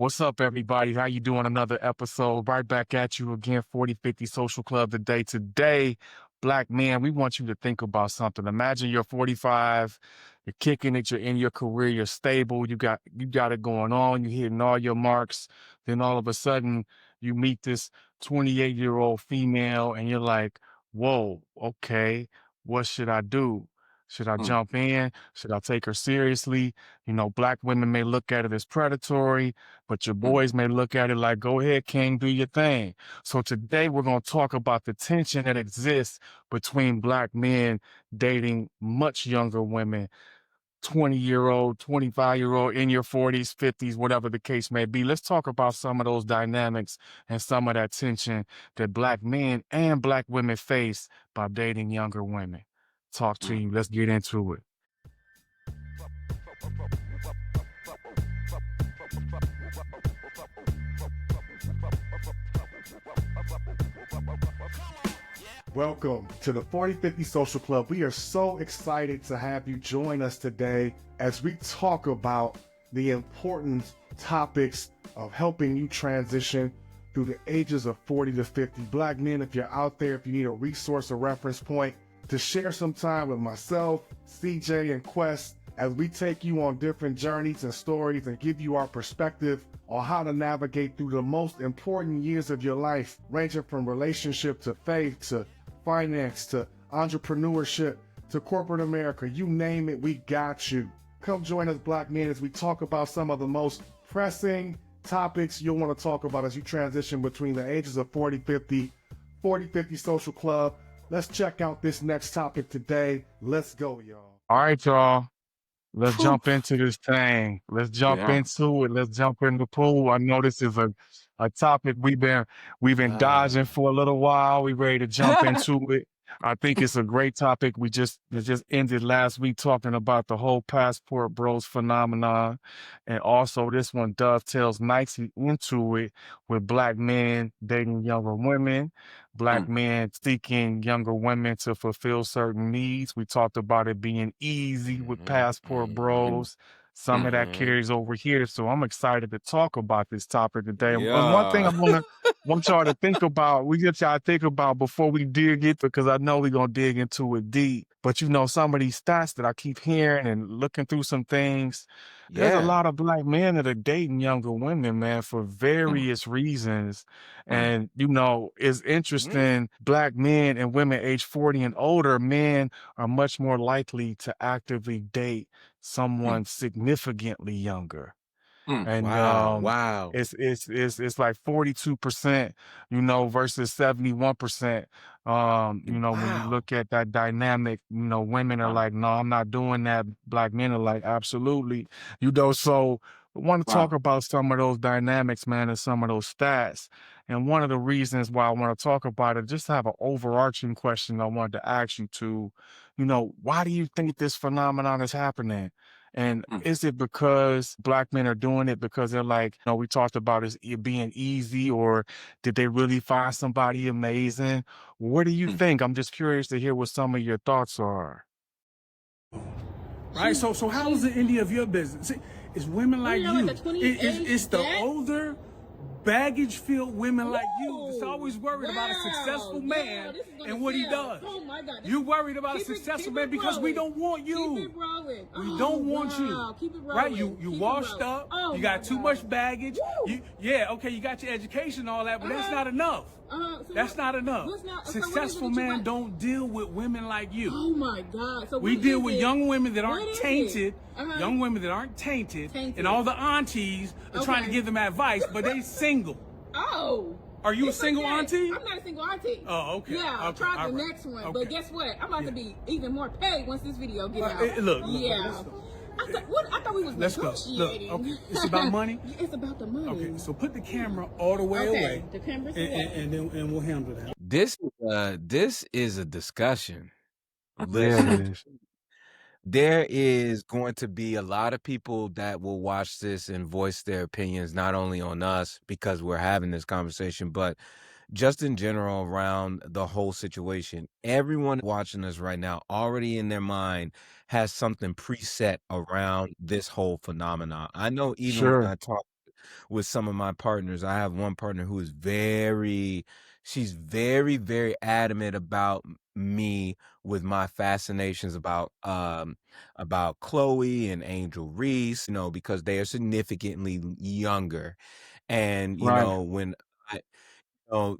What's up, everybody? How you doing? Another episode right back at you again. 4050 Social Club today. Today, black man, we want you to think about something. Imagine you're 45, you're kicking it, you're in your career, you're stable, you got it going on, you're hitting all your marks. Then all of a sudden, you meet this 28-year-old female, and you're like, "Whoa, okay, what should I do? Should I Mm, jump in? Should I take her seriously?" Black women may look at it as predatory, but your mm, boys may look at it like, go ahead, King, do your thing. So today we're going to talk about the tension that exists between black men dating much younger women, 20-year-old, 25-year-old, in your 40s, 50s, whatever the case may be. Let's talk about some of those dynamics and some of that tension that black men and black women face by dating younger women. Talk to mm. you. Let's get into it. Welcome to the 4050 Social Club. We are so excited to have you join us today as we talk about the important topics of helping you transition through the ages of 40 to 50. Black men, if you're out there, if you need a resource or reference point to share some time with myself, CJ, and Quest as we take you on different journeys and stories and give you our perspective on how to navigate through the most important years of your life, ranging from relationship to faith to finance to entrepreneurship to corporate America. You name it, we got you. Come join us, black men, as we talk about some of the most pressing topics you'll want to talk about as you transition between the ages of 40, 50, 4050 Social Club. Let's check out this next topic today. Let's go, y'all. All right, y'all. Let's Phew. jump into this thing. Let's jump Yeah. into it. Let's jump in the pool. I know this is a topic we've been dodging for a little while. We ready to jump into it. I think it's a great topic. It just ended last week talking about the whole passport bros phenomenon. And also this one dovetails nicely into it with black men dating younger women, black Mm, men seeking younger women to fulfill certain needs. We talked about it being easy with Mhm, passport mhm, mm, bros. Some of that mhm. carries over here. So I'm excited to talk about this topic today. And one thing I Yeah. want y'all to think about, we get y'all to think about before we dig it, because I know we're gonna dig into it deep. But some of these stats that I keep hearing and looking through some things, there's a Yeah. lot of black men that are dating younger women, man, for mm, various reasons. mm, And it's Mhm. interesting, black men and women age 40 and older, men are much more likely to actively date mm, someone significantly younger. mm. And Wow, wow. it's like 42%, versus 71%. When you Wow. look at that dynamic, women are Wow. like, no, I'm not doing that. Black men are like, absolutely. So I want to talk Wow. about some of those dynamics, man, and some of those stats. And one of the reasons why I want to talk about it, just have an overarching question I wanted to ask you to, why do you think this phenomenon is happening? And Mm, is it because black men are doing it because they're like, we talked about it being easy, or did they really find somebody amazing? What do you mm. think? I'm just curious to hear what some of your thoughts are. Right. So how is it any of your business? It's women like Like you. a 28 It's the that? older, baggage-filled women like you that's Woo! always worried about a successful Wow, man this is gonna and what he sell. does. Oh my God. You worried about a Keep it- successful keep man it because we rolling. don't want you. Keep it rolling. We don't want wow. you. Keep it rolling. Right? You Keep it washed rolling. up. Oh You got my too God. much baggage. Woo! Okay, you got your education and all that, but that's Uh-huh. not enough. So That's what- not enough. what's not- so what is it Successful that you men like? don't deal with women like you. Oh my God. So We what deal is with it? young women that What aren't is it? tainted, Uh-huh. young women that aren't tainted, Tainted. and all the aunties are trying to Okay. give them advice, but they single. Oh. Are you a It's single okay. auntie? I'm not a single auntie. Oh, okay. Yeah, I Okay, tried the all right. next one, Okay. but guess what? I'm about to be even more paid once this video gets Well, out. look, yeah. let's go. I thought we was Let's go. negotiating. Look, okay, it's about money? It's about the money. Okay, so put the camera all the way Okay, away, the camera's and, away. and we'll handle that. This is a discussion. Yeah, it Listen, is. there is going to be a lot of people that will watch this and voice their opinions, not only on us because we're having this conversation, but just in general around the whole situation. Everyone watching us right now already in their mind has something preset around this whole phenomenon. I know even when Sure. I talk with some of my partners. I have one partner who is she's very, very adamant about me with my fascinations about Chloe and Angel Reese, because they are significantly younger. And, Right. when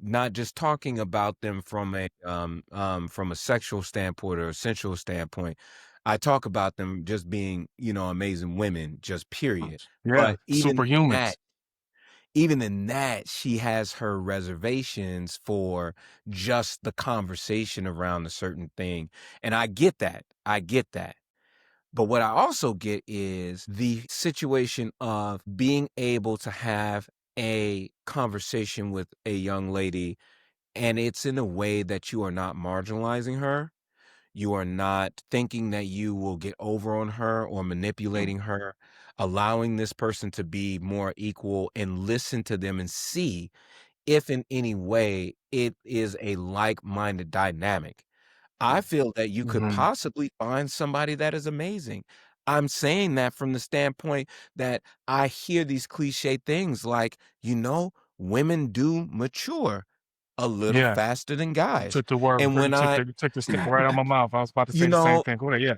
not just talking about them from a sexual standpoint or a sensual standpoint. I talk about them just being, amazing women, just period. Yeah. But Superhumans. even in that, she has her reservations for just the conversation around a certain thing. And I get that. I get that. But what I also get is the situation of being able to have a conversation with a young lady, and it's in a way that you are not marginalizing her. You are not thinking that you will get over on her or manipulating her, allowing this person to be more equal and listen to them and see if in any way it is a like-minded dynamic. I feel that you could Mm-hmm. possibly find somebody that is amazing. I'm saying that from the standpoint that I hear these cliche things like, women do mature a little Yeah. faster than You guys. took the word, And you when took I, the stick right out of my mouth. I was about to you say the same know, thing. Go ahead. Yeah.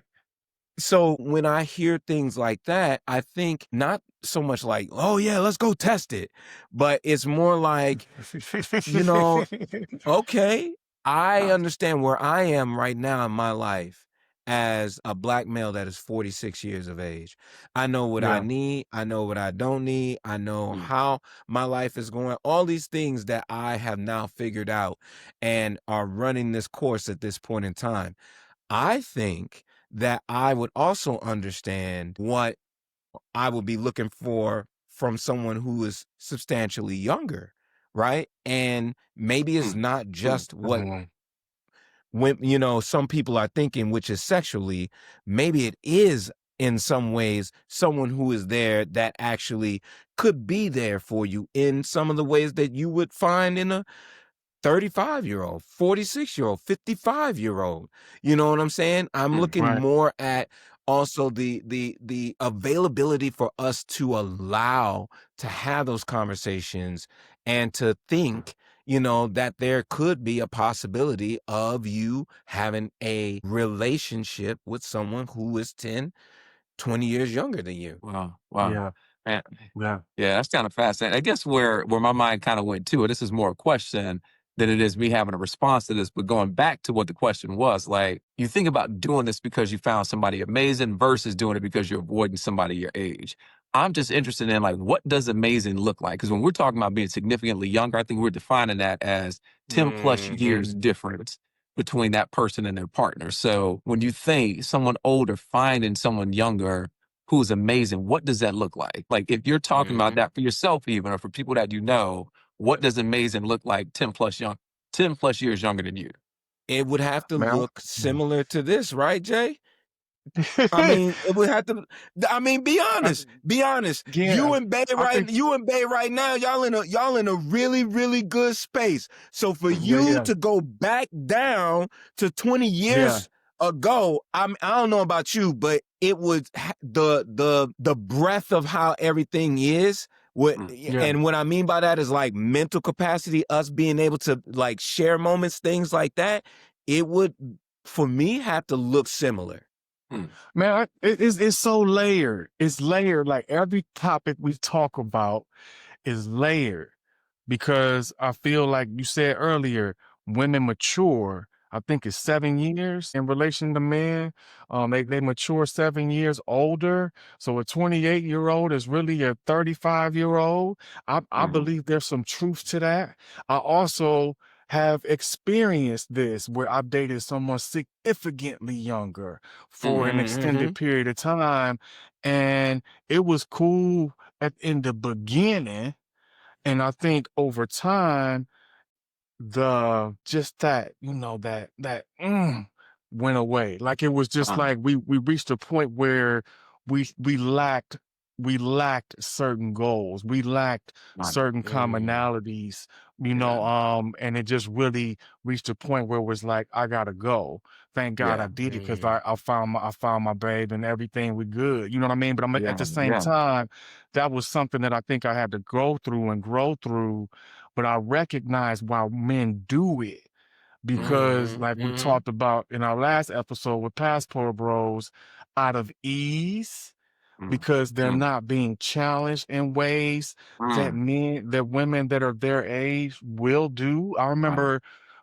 so when I hear things like that, I think not so much like, oh yeah, let's go test it, but it's more like, you know, okay, I understand where I am right now in my life as a Black male that is 46 years of age. I know what I Yeah. need. I know what I don't need. I know how my life is going. All these things that I have now figured out and are running this course at this point in time. I think that I would also understand what I would be looking for from someone who is substantially younger, right? And maybe it's not just what Mhm. some people are thinking, which is sexually. Maybe it is in some ways someone who is there that actually could be there for you in some of the ways that you would find in a 35-year-old, 46-year-old, 55-year-old. You know what I'm saying? I'm looking Right. more at also the availability for us to allow to have those conversations and to think, that there could be a possibility of you having a relationship with someone who is 10, 20 years younger than you. Wow, wow. Yeah. Man, Yeah. yeah, that's kind of fascinating. I guess where my mind kind of went to, and this is more a question than it is me having a response to this, but going back to what the question was, like you think about doing this because you found somebody amazing versus doing it because you're avoiding somebody your age. I'm just interested in like what does amazing look like? Because when we're talking about being significantly younger, I think we're defining that as 10 plus years difference between that person and their partner. So when you think someone older finding someone younger who's amazing, what does that look like? Like if you're talking about Mhm. that for yourself even, or for people that you know, what does amazing look like 10 plus years younger than you? It would have to Man. look similar to this, right, Jay? I mean, it would have to. I mean, be I, honest. Be honest. yeah. I think. You and Bay right now, y'all in a really, really good space. So for Yeah. you Yeah. to go back down to 20 Yeah. years ago, I don't know about you, but it was the breadth of how everything is. Yeah. And what I mean by that is like mental capacity, us being able to like share moments, things like that. It would, for me, have to look similar. Man, it's so layered. It's layered. Like every topic we talk about is layered because I feel like you said earlier, women mature. I think it's 7 years in relation to men. They mature 7 years older. So a 28-year-old is really a 35-year-old. I believe there's some truth to that. I also have experienced this where I've dated someone significantly younger for an extended Mhm. period of time. And it was cool in the beginning. And I think over time, the just that, went away. Like it was just like we reached a point where we lacked we lacked certain goals. We lacked Right. certain Mm. commonalities, Yeah. and it just really reached a point where it was like, I gotta go. Thank God I Yeah. did it because Mm. I found my babe and everything we good. You know what I mean? But at Yeah. the same Yeah. time, that was something that I think I had to go through and grow through. But I recognize why men do it because Mhm, like we mhm, talked about in our last episode with Passport Bros, out of ease Mm, because they're mm, not being challenged in ways mm. that women that are their age will do. Right.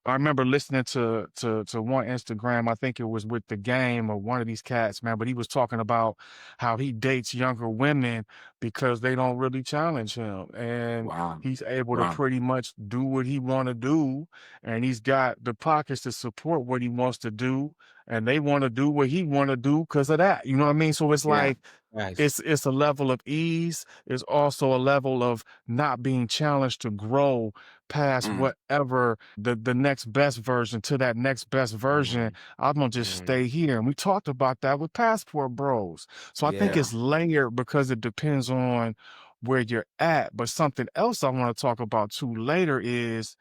I remember listening to one Instagram, I think it was with the game or one of these cats, man, but he was talking about how he dates younger women because they don't really challenge him. And Wow. he's able to Wow. pretty much do what he want to do, and he's got the pockets to support what he wants to do, and they want to do what he want to do because of that. You know what I mean? So it's Yeah. like nice. it's a level of ease. It's also a level of not being challenged to grow past Mm, whatever the next best version to that next best version. Mhm, I'm gonna just mhm. stay here. And we talked about that with Passport Bros. So I think Yeah. it's layered because it depends on where you're at. But something else I want to talk about too later is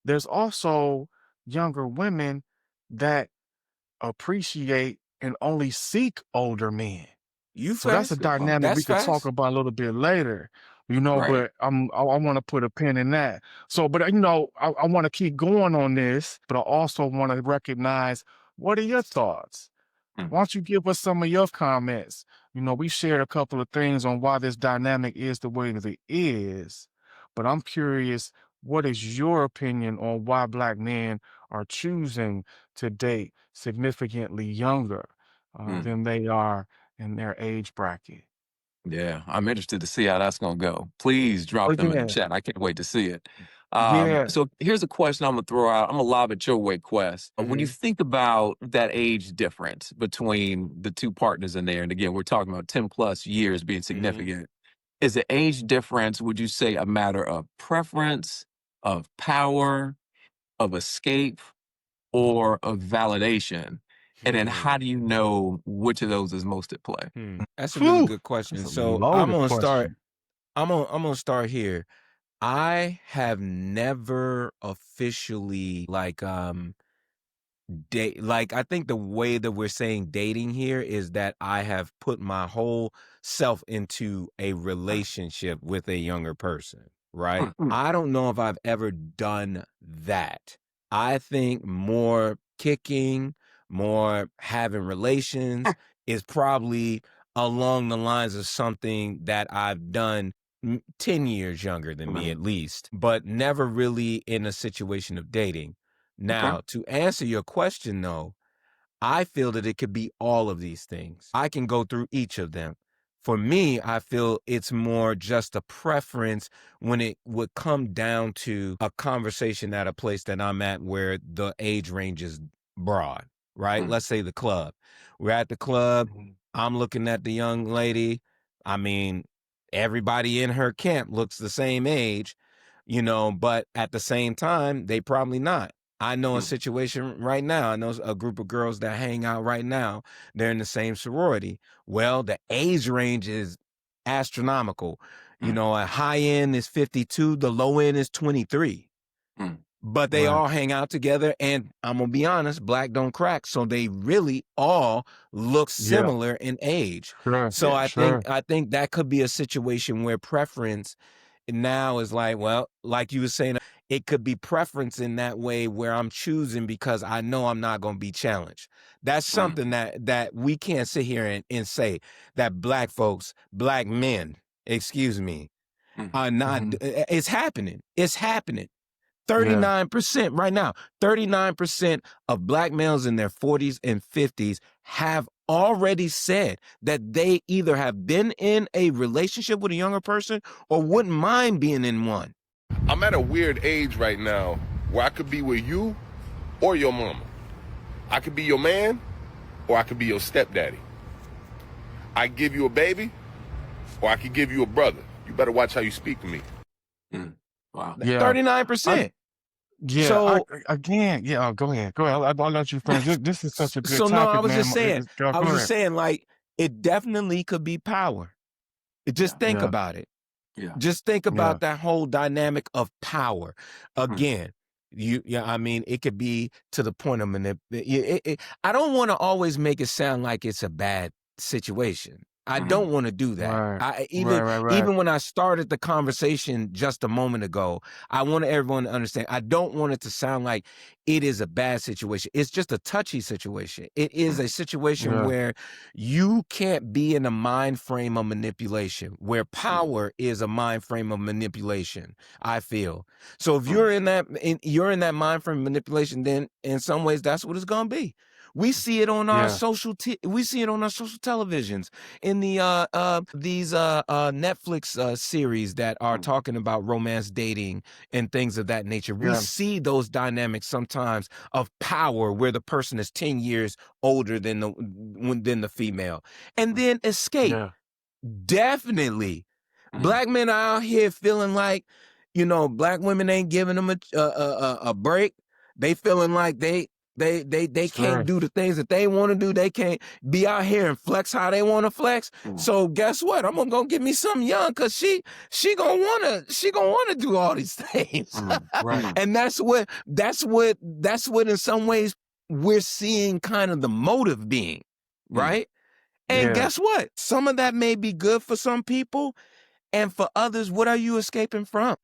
there's also younger women that appreciate and only seek older men. You So that's a facts. good point. dynamic we That's could talk facts. about a little bit later, Right. but I want to put a pin in that. So, but I want to keep going on this, but I also want to recognize what are your thoughts? Mm, Why don't you give us some of your comments? We shared a couple of things on why this dynamic is the way that it is, but I'm curious, what is your opinion on why Black men are choosing to date significantly younger mm. than they are in their age bracket? Yeah. I'm interested to see how that's gonna go. Please Oh drop them in the yeah, chat. I can't wait to see it. yeah. So here's a question I'm gonna throw out. I'm gonna lob it your way, Quest. When you Mhm, think about that age difference between the two partners in there, and again, we're talking about 10 plus years being mhm. significant. Is the age difference, would you say, a matter of preference, of power, of escape, or of validation? And then Hmm, how do you know which of those is most at play? hmm. That's a really Phew, good that's question. a So I'm loaded gonna start. question. I'm gonna start here. I have never officially date, like, I think the way that we're saying dating here is that I have put my whole self into a relationship with a younger person, right? Mm, mm, I don't know if I've ever done that. I think more kicking, more having relations is probably along the lines of something that I've done 10 years younger than me mm. at least, but never really in a situation of dating. Okay. Now, to answer your question, though, I feel that it could be all of these things. I can go through each of them. For me, I feel it's more just a preference when it would come down to a conversation at a place that I'm at where the age range is broad, right? Mm, Let's say the club. We're at the club. Mhm. I'm looking at the young lady. I mean, everybody in her camp looks the same age, but at the same time, they probably not. I know a mm, situation right now. I know a group of girls that hang out right now. They're in the same sorority. Well, the age range is astronomical. mm, A high end is 52, the low end is 23. mm. But they Right. all hang out together, and I'm gonna be honest, black don't crack. So they really all look Yeah. similar in age. Sure. So Yeah. I think that could be a situation where preference now is like, well, like you were saying, it could be preference in that way where I'm choosing because I know I'm not going to be challenged. That's Mm, something that we can't sit here and say that black folks, black men, excuse me, mm. are not. Mhm. It's happening. It's happening. Yeah. 39% right now. 39% of black males in their 40s and 50s have already said that they either have been in a relationship with a younger person or wouldn't mind being in one. I'm at a weird age right now where I could be with you or your mama. I could be your man or I could be your stepdaddy. I give you a baby or I could give you a brother. You better watch how you speak to me. Mm. Wow. Yeah. I 39%. yeah. So Again. Yeah. Go ahead. Go ahead. I'll let you finish. This is such a good so no, I topic, was man. just saying, Go ahead. like, it definitely could be power. Just think Yeah. about it. Yeah. Just think Yeah. about that whole dynamic of power. Again, I mean, it could be to the point of I don't want to always make it sound like it's a bad situation. I don't want to do that. Right. Even Right. when I started the conversation just a moment ago, I want everyone to understand. I don't want it to sound like it is a bad situation. It's just a touchy situation. It is a situation Yeah. where you can't be in a mind frame of manipulation, where power is a mind frame of manipulation, I feel. So if you're in that mind frame of manipulation, then in some ways that's what it's gonna be. We see it on our Yeah. we see it on our social televisions, in the these Netflix series that are talking about romance dating and things of that nature. We Yeah. see those dynamics sometimes of power where the person is 10 years older than the female. And then escape. Yeah. Definitely. Black men are out here feeling like, black women ain't giving them a break. They feeling like they can't Sure. do the things that they want to do. They can't be out here and flex how they want to flex. So guess what? I'm gonna go get me something young, because she gonna wanna do all these things. Right. And that's what in some ways we're seeing kind of the motive being, right? And Yeah. guess what? Some of that may be good for some people, and for others, what are you escaping from?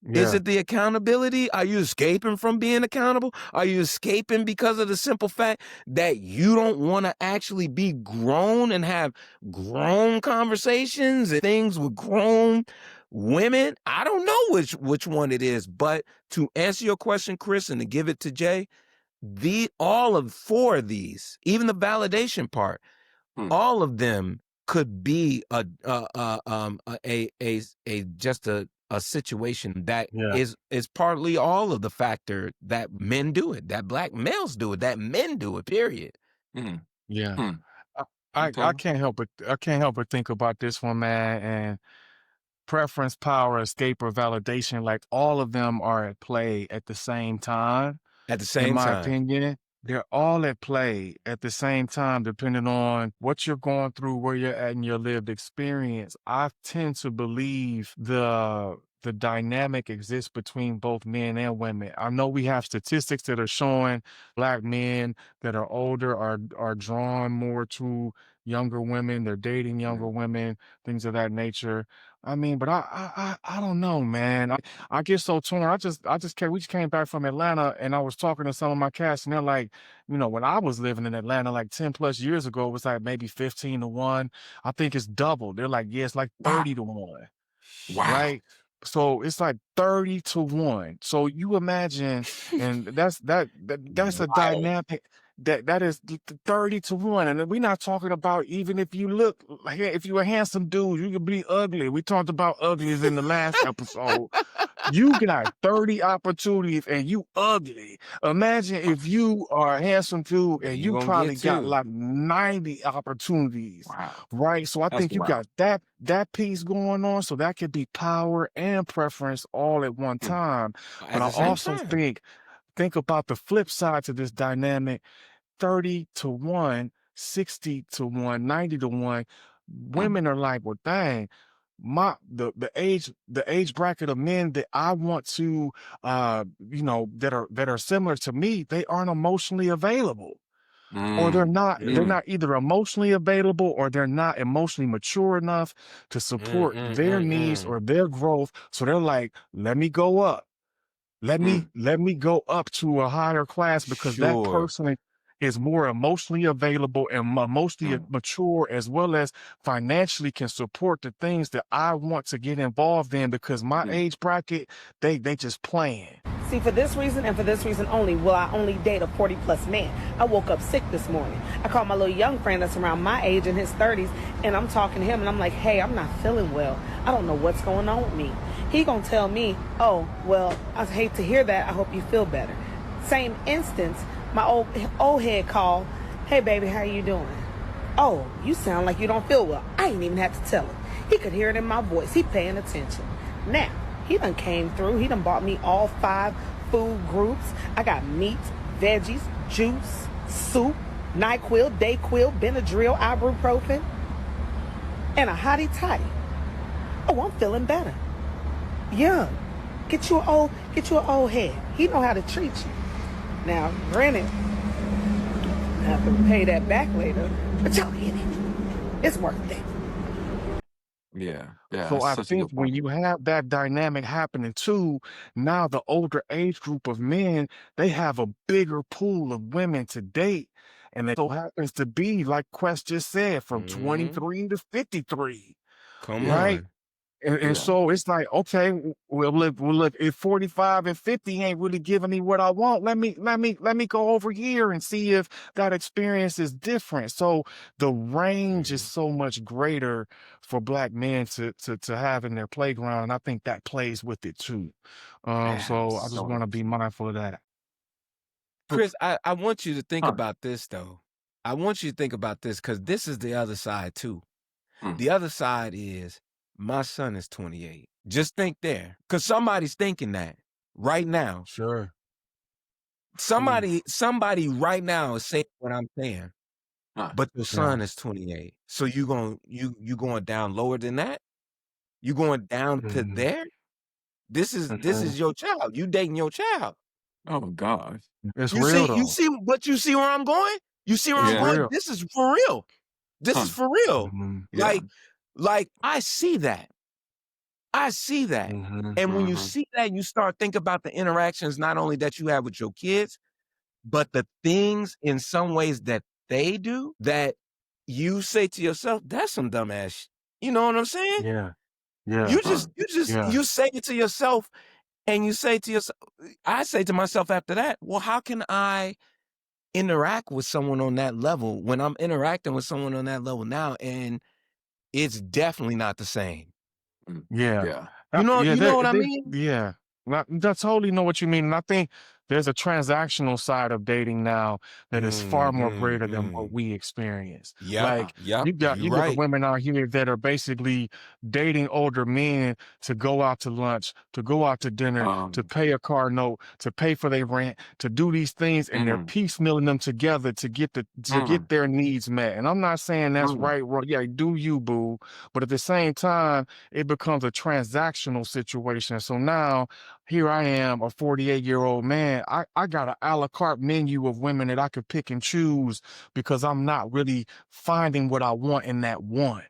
Is Yeah. it the accountability? Are you escaping from being accountable? Are you escaping because of the simple fact that you don't want to actually be grown and have grown conversations and things with grown women? I don't know which one it is, but to answer your question, Chris, and to give it to Jay, all of four of these, even the validation part, all of them could be a situation that Yeah. is partly all of the factor that men do it, that black males do it, that men do it, period. Yeah. I can't help but think about this one, man. And preference, power, escape, or validation, like all of them are at play at the same time. At the In same my time. opinion, they're all at play at the same time, depending on what you're going through, where you're at in your lived experience. I tend to believe the dynamic exists between both men and women. I know we have statistics that are showing black men that are older are drawn more to younger women. They're dating younger women, things of that nature. I mean, but I don't know, man. I get so torn. We just came back from Atlanta, and I was talking to some of my cats, and they're like, when I was living in Atlanta like 10 plus years ago, it was like maybe 15-1. I think it's doubled. They're like, yeah, it's like 30-1. Right? So it's like 30-1. So you imagine, and that's a dynamic that is 30-1. And we're not talking about, even if you look like, if you're a handsome dude, you could be ugly. We talked about uglies in the last episode. You got 30 opportunities and you ugly. Imagine if you are a handsome dude and you gonna probably get got two. like 90 opportunities. Right? So I That's think you got that piece going on. So that could be power and preference all at one time. At But the I same also time. think about the flip side to this dynamic: 30-1, 60-1, 90-1. Women are like, well, dang, the age bracket of men that I want to that are similar to me, they aren't emotionally available. Or they're not either emotionally available, or they're not emotionally mature enough to support their needs or their growth. So they're like, let me go up. Let me go up to a higher class, because that Sure. person is more emotionally available and emotionally mature, as well as financially can support the things that I want to get involved in, because my age bracket, they just playing. See, for this reason and for this reason only will I only date a 40-plus man. I woke up sick this morning. I called my little young friend that's around my age, in his 30s, and I'm talking to him, and I'm like, hey, I'm not feeling well. I don't know what's going on with me. He gonna tell me, oh, well, I hate to hear that. I hope you feel better. Same instance, my old head called, hey, baby, how you doing? Oh, you sound like you don't feel well. I ain't even have to tell him. He could hear it in my voice. He paying attention. Now, he done came through. He done bought me all 5 food groups. I got meat, veggies, juice, soup, NyQuil, Dayquil, Benadryl, ibuprofen. and a hottie toddy. Oh, I'm feeling better. Yeah, get you an old head. He know how to treat you. Now, granted, I have to pay that back later, but y'all get it. It's worth it. Yeah. Yeah. So That's I such a think good when point. you have that dynamic happening too, now the older age group of men, they have a bigger pool of women to date. And it so happens to be, like Quest just said, from Mm-hmm. 23 to 53, Come Yeah. right? on. And Yeah. so it's like, okay, well, look, if 45 and 50 ain't really giving me what I want, let me go over here and see if that experience is different. So the range is Mhm. so much greater for Black men to have in their playground. And I think that plays with it too. Man, So I just so want to be interesting. mindful of that. Chris, I want you to think Huh. about this though. I want you to think about this because this is the other side too. Mm. The other side is my son is 28. Just think there. Because somebody's thinking that right now. Sure. Somebody right now is saying what I'm saying. Huh. But your Yeah. son is 28. So you going down lower than that? You going down to Mhm. there? This is your child. You dating your child. Oh gosh. It's You real see though. You see where I'm going? You see where It's I'm Yeah. going? real. This is for real. This Huh. is for real. Mhm. Yeah. Like I see that. I see that. Mhm. And when you Mhm. see that, you start thinking about the interactions not only that you have with your kids, but the things in some ways that they do that you say to yourself, that's some dumbass You know what I'm saying? Yeah. Yeah. You Huh. Yeah. you say it to yourself and you say to yourself, I say to myself after that, well, how can I interact with someone on that level when I'm interacting with someone on that level now? And it's definitely not the same. Mm. Yeah. Yeah. Yeah, You know what I they mean? yeah. I totally know what you mean, and I think there's a transactional side of dating now that is far more greater than what we experience. Yep. Like, Yep. you You got the right. women out here that are basically dating older men to go out to lunch, to go out to dinner, to pay a car note, to pay for their rent, to do these things, and they're Mm. piecemealing them together to get Mm. their needs met. And I'm not saying that's Mm. right, wrong. Yeah, do you, boo. But at the same time, it becomes a transactional situation. So now here I am, a 48-year-old man. I got an a la carte menu of women that I could pick and choose because I'm not really finding what I want in that one.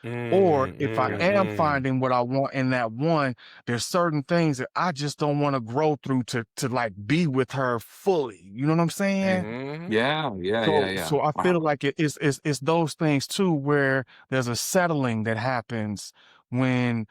Or if I Yeah. am finding what I want in that one, there's certain things that I just don't want to grow through to like be with her fully. You know what I'm saying? Yeah. Yeah. Yeah. Yeah. So I feel Wow. like it's those things too where there's a settling that happens when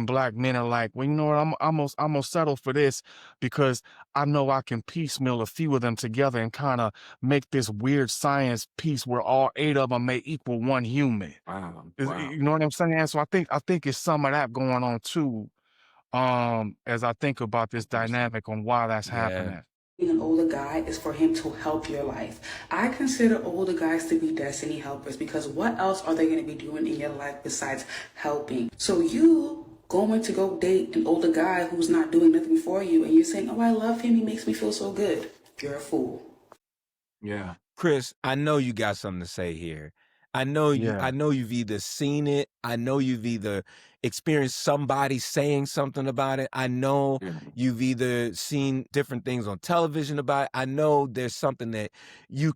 Black men are like, well, you know what, I'm gonna settle for this because I know I can piecemeal a few of them together and kind of make this weird science piece where all 8 of them may equal one human. Wow. Wow. You know what I'm saying? So I think it's some of that going on too. As I think about this Interesting. dynamic on why that's Yeah. happening. Being an older guy is for him to help your life. I consider older guys to be destiny helpers because what else are they going to be doing in your life besides helping? So you going to go date an older guy who's not doing nothing for you and you're saying, oh, I love him, he makes me feel so good. You're a fool. Yeah. Chris, I know you got something to say here. I Yeah. know you've either seen it. I know you've either experienced somebody saying something about it. I know Yeah. you've either seen different things on television about it. I know there's something that you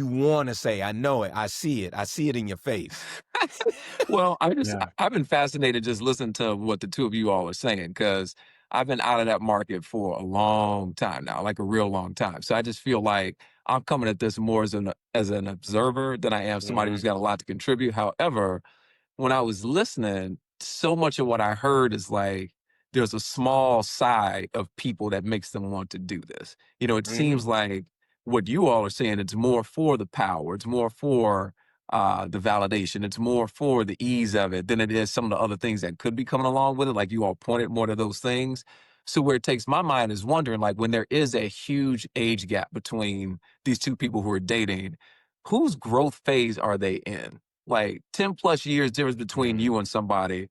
want to say. I know it. I see it. I see it in your face. Well, Yeah. I've been fascinated just listening to what the two of you all are saying because I've been out of that market for a long time now, like a real long time. So I just feel like I'm coming at this more as an observer than I am somebody who's got a lot to contribute. However, when I was listening, so much of what I heard is like there's a small side of people that makes them want to do this. It seems like what you all are saying, it's more for the power, it's more for the validation, it's more for the ease of it than it is some of the other things that could be coming along with it. Like you all pointed more to those things. So where it takes my mind is wondering, like, when there is a huge age gap between these two people who are dating, whose growth phase are they in? Like 10 plus years difference between you and somebody.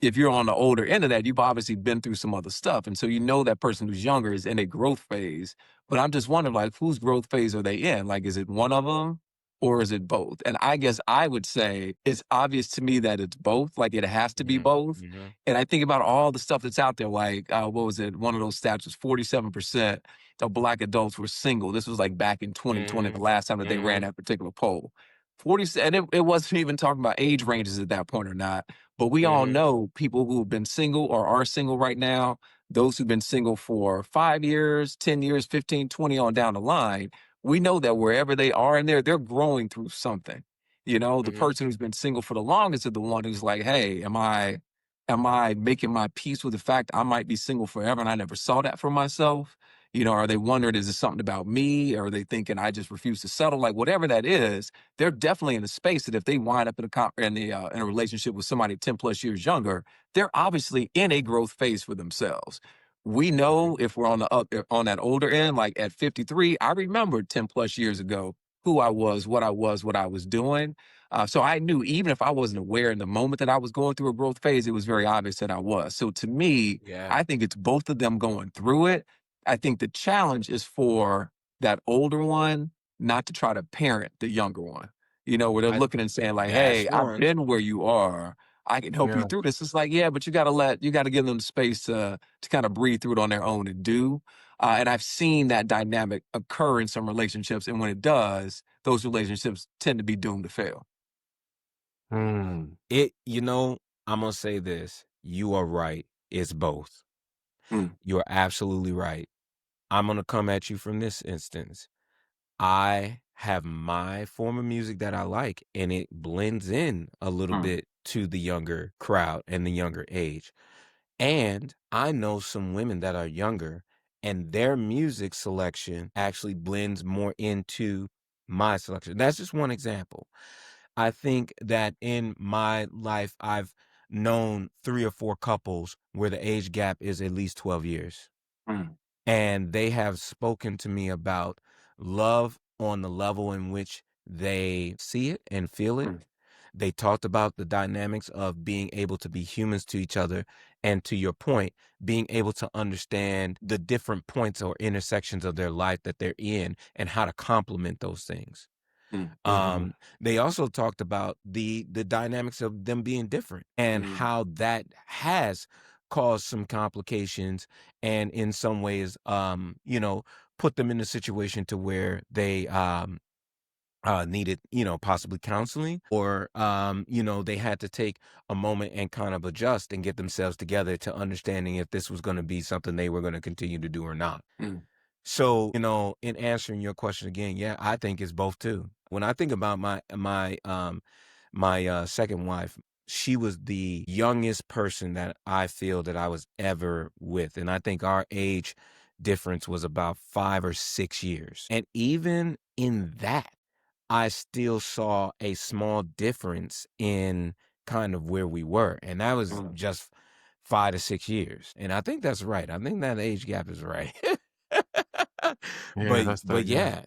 If you're on the older end of that, you've obviously been through some other stuff. And so that person who's younger is in a growth phase. But I'm just wondering, like, whose growth phase are they in? Like, is it one of them? or is it both? And I guess I would say it's obvious to me that it's both. Like it has to be both. And I think about all the stuff that's out there. Like what was it? One of those stats was 47% of Black adults were single. This was like back in 2020, the last time that they ran that particular poll. 40, and it wasn't even talking about age ranges at that point or not. But we all know people who have been single or are single right now, those who've been single for 5 years, 10 years, 15, 20 on down the line. We know that wherever they are in there, they're growing through something. You know, the person who's been single for the longest is the one who's like, hey, am I making my peace with the fact I might be single forever and I never saw that for myself? You know, are they wondering, is it something about me? Or are they thinking I just refuse to settle? Like whatever that is, they're definitely in a space that if they wind up in a relationship with somebody 10 plus years younger, they're obviously in a growth phase for themselves. We know if we're on that older end, like at 53, I remember 10 plus years ago who I was, what I was doing. So I knew even if I wasn't aware in the moment that I was going through a growth phase, it was very obvious that I was. So to me, I think it's both of them going through it. I think the challenge is for that older one not to try to parent the younger one, you know, where they're looking and saying like, hey, I've been where you are. I can help you Yeah. through this. It's like, yeah, but you got to give them the space to kind of breathe through it on their own and do. And I've seen that dynamic occur in some relationships. And when it does, those relationships tend to be doomed to fail. Mm. I'm gonna say this. You are right. It's both. Mm, You are absolutely right. I'm gonna come at you from this instance. I have my form of music that I like, and it blends in a little mm, bit to the younger crowd and the younger age. And I know some women that are younger, and their music selection actually blends more into my selection. That's just one example. I think that in my life, I've known 3 or 4 couples where the age gap is at least 12 years. mm, And they have spoken to me about love on the level in which they see it and feel it. mm, They talked about the dynamics of being able to be humans to each other. And to your point, being able to understand the different points or intersections of their life that they're in and how to complement those things. mm, They also talked about the dynamics of them being different and how that has caused some complications and in some ways, put them in a situation to where they needed, possibly counseling or, they had to take a moment and kind of adjust and get themselves together to understanding if this was going to be something they were going to continue to do or not. mm, So, in answering your question again, yeah, I think it's both too. When I think about my second wife, she was the youngest person that I feel that I was ever with. And I think our age difference was about 5 or 6 years. And even in that, I still saw a small difference in kind of where we were. And that was mm. just 5 to 6 years. And I think that's right. I think that age gap is right. Yeah, But that's but that. Yeah. yeah,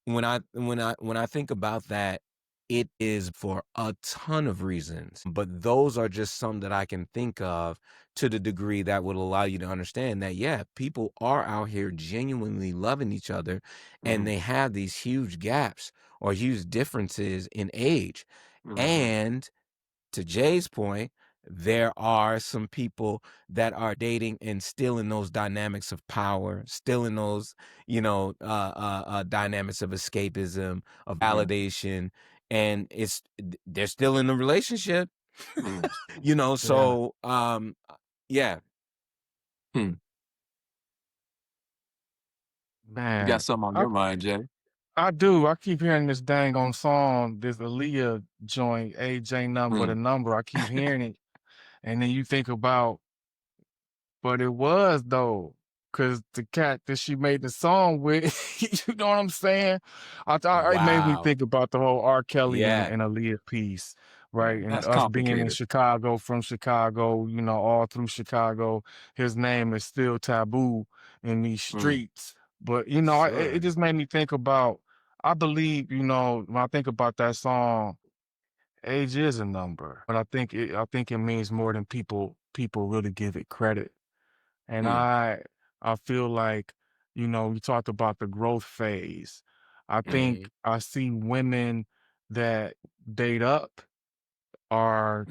when I think about that, it is for a ton of reasons. But those are just some that I can think of to the degree that would allow you to understand that, yeah, people are out here genuinely loving each other and Mhm, they have these huge gaps or huge differences in age. mhm, And to Jay's point, there are some people that are dating and still in those dynamics of power, still in those, dynamics of escapism, of mhm, validation, and they're still in the relationship, mm, Yeah. So, yeah. hmm. You got Man. something on I your mind, Jay? I do. I keep hearing this dang on song, this Aaliyah joint, AJ number the Mm, number. I keep hearing it. And then you think about, but it was though, because the cat that she made the song with, you know what I'm saying? It made me Wow. think about the whole R. Kelly and, Yeah. and Aaliyah piece, right? And that's us being in complicated. Chicago, from Chicago, all through Chicago, his name is still taboo in these Mm, streets. But, it Sure. just made me think about, I believe, when I think about that song, age is a number, but I think it means more than people really give it credit. And mm, I feel like, we talked about the growth phase. I think I see women that date up are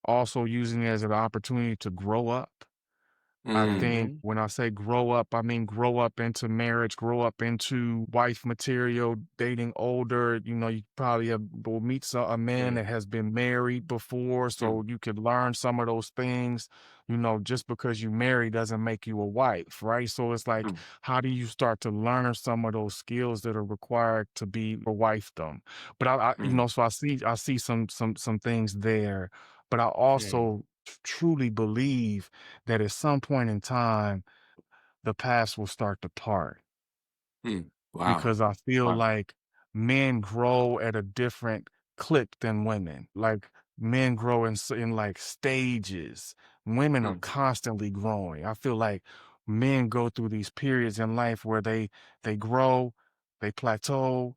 also using it as an opportunity to grow up. I think when I say grow up, I mean grow up into marriage, grow up into wife material, dating older. You know, you probably will meet a man that has been married before, so you could learn some of those things. You know, just because you marry doesn't make you a wife, right? So it's like, how do you start to learn some of those skills that are required to be a wifedom? But you know, so I see some things there, but I also truly believe that at some point in time, the past will start to part Wow. because I feel Wow. like men grow at a different click than women. Like men grow in like stages. Women are constantly growing. I feel like men go through these periods in life where they grow, they plateau,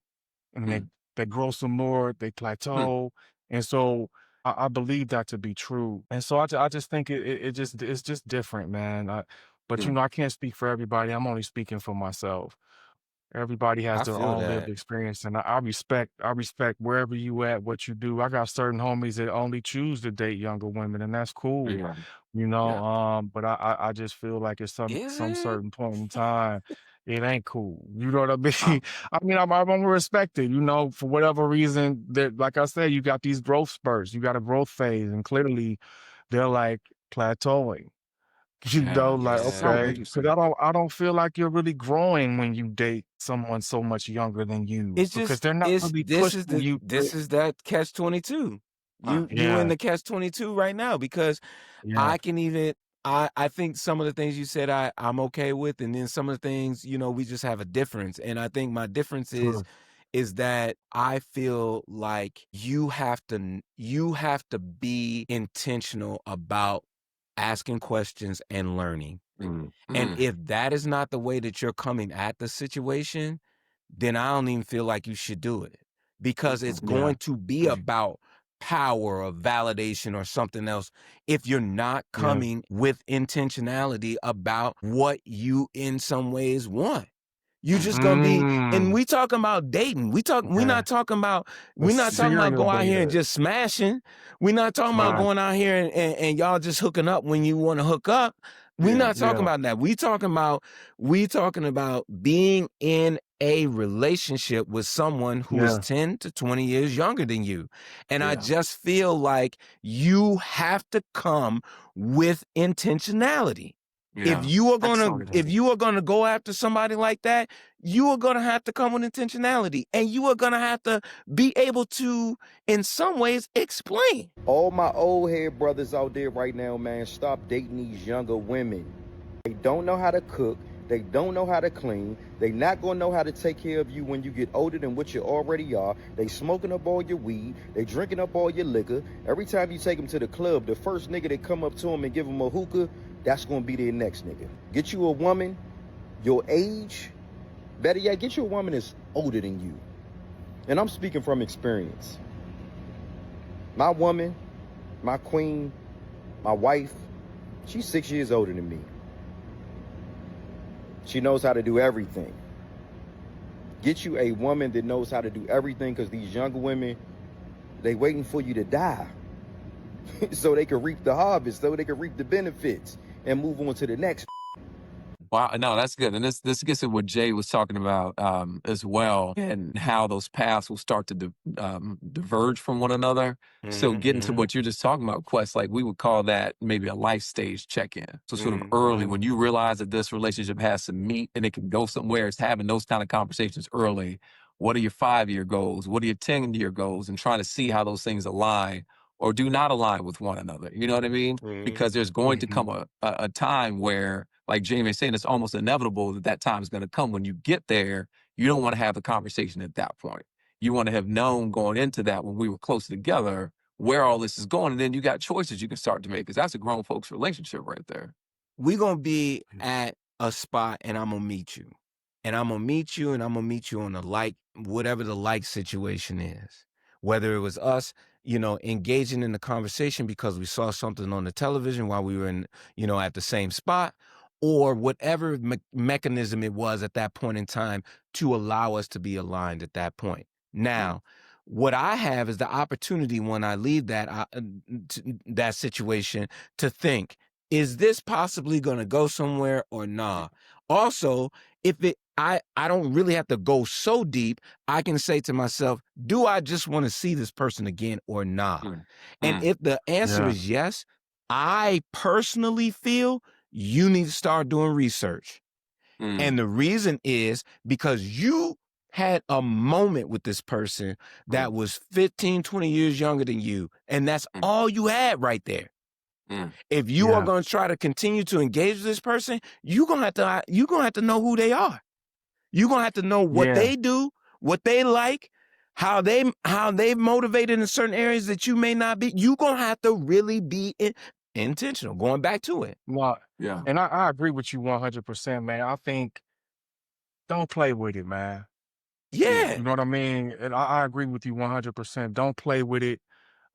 and they grow some more, they plateau. And so I believe that to be true. And so I just think it's just different, man. But you know, I can't speak for everybody. I'm only speaking for myself. Everybody has I their feel own lived that. experience, and I respect wherever you at, what you do. I got certain homies that only choose to date younger women, and that's cool, Yeah. you know. Yeah. But I just feel like at Is some it? certain point in time, it ain't cool. You know what I mean? Wow. I mean, I'm gonna respect it, you know, for whatever reason. That, like I said, you got these growth spurts, you got a growth phase, and clearly they're like plateauing. You know, Yeah. like, It's so okay, Yeah. because interesting. I don't feel like you're really growing when you date someone so much younger than you It's because just they're not it's really pushing you to. this is that catch 22. You in Yeah, the catch 22 right now because yeah, I can even I think some of the things you said I'm okay with, and then some of the things, you know, we just have a difference. And I think my difference sure. is that I feel like you have to be intentional about asking questions and learning. And if that is not the way that you're coming at the situation, then I don't even feel like you should do it because it's Yeah, going to be about power or validation or something else if you're not yeah. coming with intentionality about what you in some ways want. You just gonna be, and Mm, we talking about dating. yeah. A We not talking about serial go out here and dater. just smashing. We not talking about Right. going out here and y'all just hooking up when you want to hook up. We not talking Yeah, about that. We talking about being in a relationship with someone who is yeah, 10 to 20 years younger than you. And I Yeah. just feel like you have to come with intentionality. Yeah. Excellent. If you are gonna go after somebody like that, you are gonna have to come with intentionality, and you are gonna have to be able to, in some ways, explain. All my old head brothers out there right now, man, stop dating these younger women. They don't know how to cook. They don't know how to clean. They not gonna know how to take care of you when you get older than what you already are. They smoking up all your weed. They drinking up all your liquor. Every time you take them to the club, the first nigga that come up to them and give them a hookah, that's gonna be their next nigga. Get you a woman your age. Better yet, get you a woman that's older than you. And I'm speaking from experience. My woman, my queen, my wife, she's 6 years older than me. She knows how to do everything. Get you a woman that knows how to do everything, because these younger women, they waiting for you to die so they can reap the harvest, so they can reap the benefits and move on to the next. Wow, no, that's good. And this gets at what Jay was talking about as well, and how those paths will start to diverge from one another. So getting to what you're just talking about, Quest, like we would call that maybe a life stage check-in. So sort of early, when you realize that this relationship has some meat and it can go somewhere, it's having those kind of conversations early. What are your 5-year goals? What are your 10-year goals? And trying to see how those things align or do not align with one another. You know what I mean? Because there's going to come a time where, like Jamie is saying, it's almost inevitable that time is going to come. When you get there, you don't want to have the conversation at that point. You want to have known going into that, when we were close together, where all this is going. And then you got choices you can start to make, because that's a grown folks relationship right there. We're gonna be at a spot, and I'm gonna meet you. And I'm gonna meet you, and I'm gonna meet you on the like, whatever the like situation is. Whether it was us, you know, engaging in the conversation because we saw something on the television while we were in, you know, at the same spot, or whatever mechanism it was at that point in time to allow us to be aligned at that point. Now, what I have is the opportunity when I leave that situation to think, is this possibly going to go somewhere or nah? Also, if I don't really have to go so deep, I can say to myself, do I just want to see this person again or not? And if the answer is yes, I personally feel you need to start doing research. And the reason is because you had a moment with this person that was 15, 20 years younger than you. And that's all you had right there. If you are going to try to continue to engage with this person, you're going to have to know who they are. You're going to have to know what they do, what they like, how they've motivated in certain areas that you may not be. You're going to have to really be intentional, going back to it. Well, and I agree with you 100%, man. I think don't play with it, man. Yeah. You know what I mean? And I agree with you 100%. Don't play with it.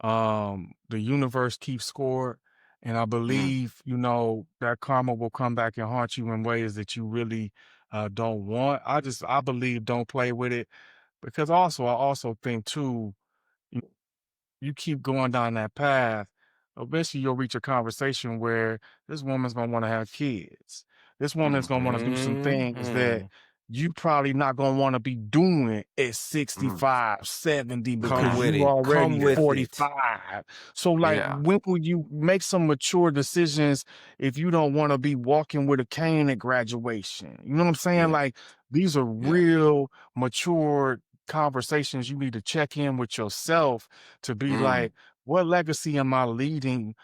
The universe keeps score. And I believe, you know, that karma will come back and haunt you in ways that you really don't want. I believe don't play with it. Because I also think too, you keep going down that path, eventually you'll reach a conversation where this woman's gonna want to have kids. This woman's gonna want to do some things that you probably not gonna want to be doing at 65, 70 because you already 45. So like, when will you make some mature decisions if you don't want to be walking with a cane at graduation? You know what I'm saying? Like, these are real mature conversations you need to check in with yourself to be like, what legacy am I leaving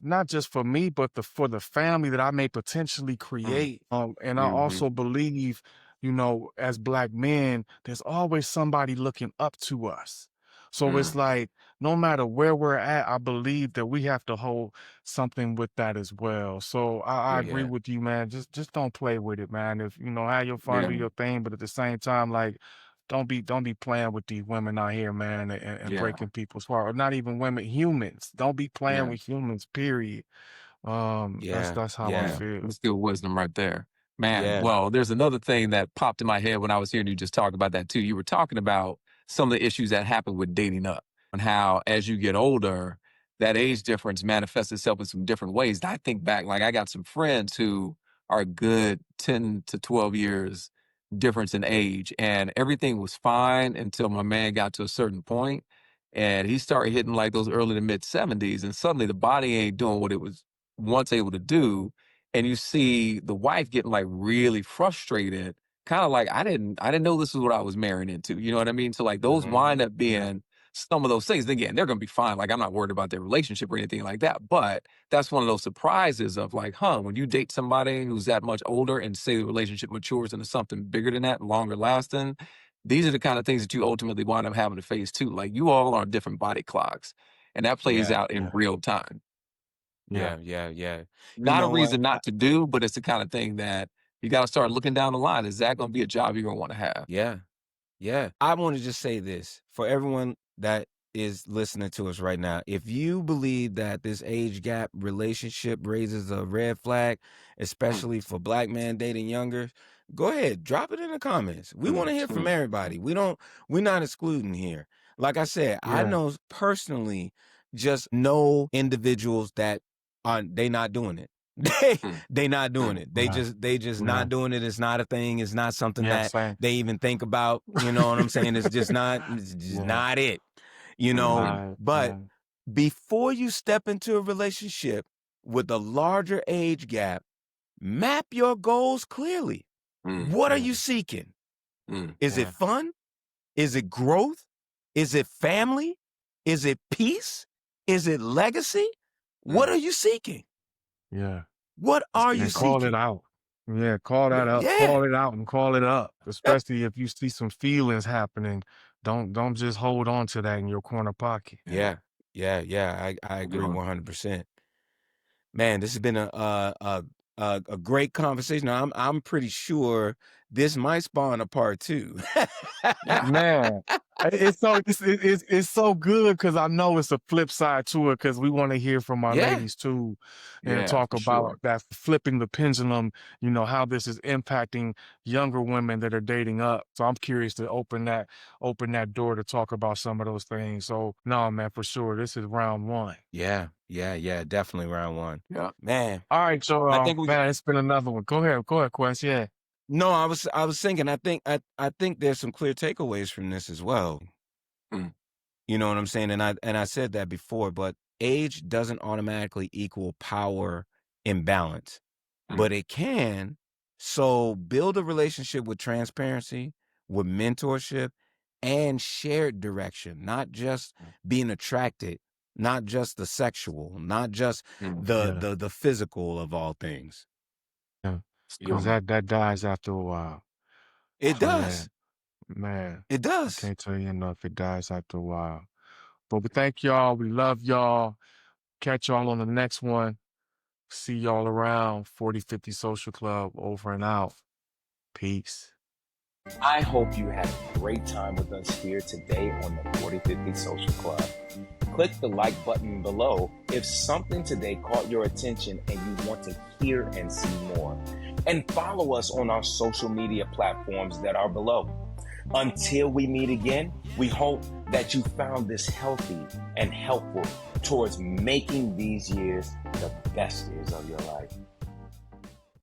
not just for me, but for the family that I may potentially create. And I also believe, you know, as Black men, there's always somebody looking up to us. So it's like, no matter where we're at, I believe that we have to hold something with that as well. So I agree with you, man. Just don't play with it, man. If, you know, have your fun, do your thing, but at the same time, like, don't be playing with these women out here, man, and breaking people's heart. Or not even women, humans. Don't be playing with humans, period. That's how I feel. That's good wisdom right there. Man, well, there's another thing that popped in my head when I was hearing you just talk about that too. You were talking about some of the issues that happen with dating up and how as you get older, that age difference manifests itself in some different ways. And I think back, like I got some friends who are good 10 to 12 years difference in age, and everything was fine until my man got to a certain point and he started hitting like those early to mid 70s, and suddenly the body ain't doing what it was once able to do. And you see the wife getting like really frustrated, kind of like, I didn't know this is what I was marrying into. You know what I mean? So like those wind up being some of those things. Again, they're gonna be fine. Like, I'm not worried about their relationship or anything like that. But that's one of those surprises of like, when you date somebody who's that much older and say the relationship matures into something bigger than that, longer lasting, these are the kind of things that you ultimately wind up having to face too. Like, you all are different body clocks, and that plays out in real time. Yeah. Not a reason not to do, but it's the kind of thing that you got to start looking down the line. Is that going to be a job you're going to want to have? Yeah. I want to just say this for everyone that is listening to us right now. If you believe that this age gap relationship raises a red flag, especially for Black men dating younger, go ahead, drop it in the comments. We want to hear from everybody. We're not excluding here. Like I said, I know personally, just know individuals that they not doing it. They not doing it. They just not doing it. It's not a thing. It's not something that they even think about. You know what I'm saying? It's just not it. You know, but before you step into a relationship with a larger age gap, map your goals clearly. What are you seeking? Is it fun? Is it growth? Is it family? Is it peace? Is it legacy? What are you seeking? What are you seeking? Call it out. Yeah, call that up. Call it out and call it up. Especially if you see some feelings happening. Don't just hold on to that in your corner pocket. Yeah. I agree 100%. Man, this has been a a great conversation. Now, I'm pretty sure this might spawn a part 2. Man, it's so good because I know it's a flip side to it because we want to hear from our Yeah. ladies too and Yeah, talk for about sure. that flipping the pendulum, how this is impacting younger women that are dating up. So I'm curious to open that door to talk about some of those things. So no, man, for sure. This is round 1. Yeah. Definitely round 1. Yeah. Man. All right, so I think man, it's been another one. Go ahead, Quest. Yeah. No, I was thinking, I think there's some clear takeaways from this as well. Mm. You know what I'm saying? And I said that before, but age doesn't automatically equal power imbalance, but it can. So build a relationship with transparency, with mentorship, and shared direction, not just being attracted, not just the sexual, not just the physical of all things. Yeah. Because Yeah. that dies after a while. It So does. yeah, man. It I does. can't tell you enough. It dies after a while. But we thank y'all. We love y'all. Catch y'all on the next one. See y'all around 4050 Social Club. Over and out. Peace. I hope you had a great time with us here today on the 4050 Social Club. Click the like button below if something today caught your attention and you want to hear and see more. And follow us on our social media platforms that are below. Until we meet again, we hope that you found this healthy and helpful towards making these years the best years of your life.